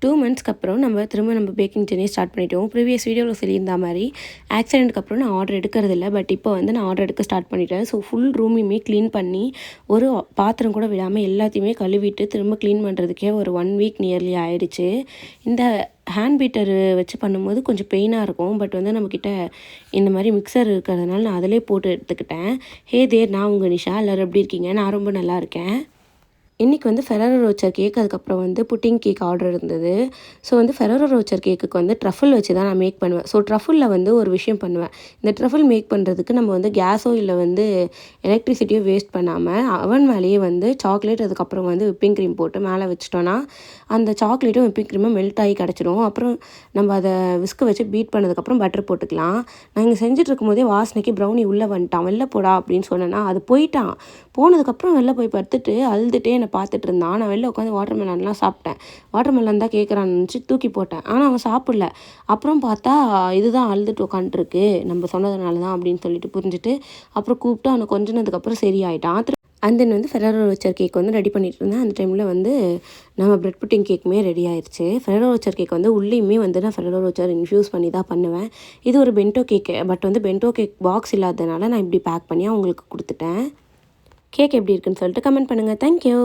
2 மந்த்ஸ்க்கு அப்புறம் திரும்ப பேக்கிங் ஜர்னி ஸ்டார்ட் பண்ணிட்டோம். ப்ரீவியஸ் வீடியோவில் சொல்லியிருந்த மாதிரி ஆக்சிடென்ட்க்கு அப்புறம் நான் ஆர்டர் எடுக்கிறதில்ல. பட் இப்போ வந்து நான் ஆர்டர் எடுக்க ஸ்டார்ட் பண்ணிட்டேன். ஸோ ஃபுல் ரூமையுமே க்ளீன் பண்ணி ஒரு பாத்திரம் கூட விடாமல் எல்லாத்தையுமே கழுவிட்டு திரும்ப க்ளீன் பண்ணுறதுக்கே ஒரு 1 வீக் நியர்லி ஆயிடுச்சு. இந்த ஹேண்ட் பீட்டர் வச்சு பண்ணும்போது கொஞ்சம் பெயினாக இருக்கும். பட் வந்து நம்மக்கிட்ட இந்த மாதிரி மிக்சர் இருக்கிறதுனால நான் அதிலே போட்டு எடுத்துக்கிட்டேன். ஹே தேர், நான் உங்கள் நிஷா. எல்லோரும் எப்படி இருக்கீங்க? நான் ரொம்ப நல்லா இருக்கேன். இன்றைக்கி வந்து ஃபெரரோ ரோச்சர் கேக், அதுக்கப்புறம் வந்து புட்டிங் கேக் ஆர்டர் இருந்தது. ஸோ வந்து ஃபெரரோ ரோச்சர் கேக்குக்கு வந்து ட்ரஃபிள் வச்சு தான் நான் மேக் பண்ணுவேன். ஸோ ட்ரஃபிளில் வந்து ஒரு விஷயம் பண்ணுவேன். இந்த ட்ரஃபிள் மேக் பண்ணுறதுக்கு நம்ம வந்து கேஸோ இல்லை வந்து எலக்ட்ரிசிட்டியோ வேஸ்ட் பண்ணாமல் அவன் மேலேயே வந்து சாக்லேட், அதுக்கப்புறம் வந்து விப்பிங் க்ரீம் போட்டு மேலே வச்சிட்டோன்னா அந்த சாக்லேட்டும் விப்பிங் க்ரீமும் மெல்ட் ஆகி கிடச்சிடும். அப்புறம் நம்ம அதை விஸ்க வச்சு பீட் பண்ணதுக்கப்புறம் பட்டர் போட்டுக்கலாம். நான் இங்கே செஞ்சுட்டு இருக்கும்போதே வாசனைக்கு ப்ரௌனி உள்ளே வந்துட்டான். வெளில போடா அப்படின்னு சொன்னேன்னா அது போயிட்டான். போனதுக்கப்புறம் வெளில போய் படுத்துட்டு அழுதுகிட்டே என்னை பார்த்துட்டு இருந்தான். நான் வெளில உட்காந்து வாட்டர் மெலன்லாம் சாப்பிட்டேன். வாட்டர் மெலன் தான் கேட்குறான்னு நினச்சி தூக்கி போட்டேன். ஆனால் அவன் சாப்பிடல. அப்புறம் பார்த்தா இதுதான் அழுதுட்டு உட்காந்துருக்கு, நம்ம சொன்னதுனால தான் அப்படின்னு சொல்லிட்டு புரிஞ்சுட்டு அப்புறம் கூப்பிட்டு அவனை கொஞ்சினதுக்கப்புறம் சரியாயிட்டான். அண்ட் தென் வந்து ஃபெரரோ ரோச்சர் கேக் வந்து ரெடி பண்ணிட்டு இருந்தேன். அந்த டைமில் வந்து நம்ம பிரெட் புட்டிங் கேக்குமே ரெடி ஆயிடுச்சு. ஃபெரரோ ரோச்சர் கேக் வந்து உள்ளேயுமே வந்து நான் ஃபெரரோ ரோச்சர் இன்ஃப்யூஸ் பண்ணி தான் பண்ணுவேன். இது ஒரு பென்டோ கேக்கு. பட் வந்து பென்டோ கேக் பாக்ஸ் இல்லாததுனால நான் இப்படி பேக் பண்ணி அவங்களுக்கு கொடுத்துட்டேன். கேக் எப்படி இருக்குன்னு சொல்லிட்டு கமெண்ட் பண்ணுங்கள். தேங்க்யூ.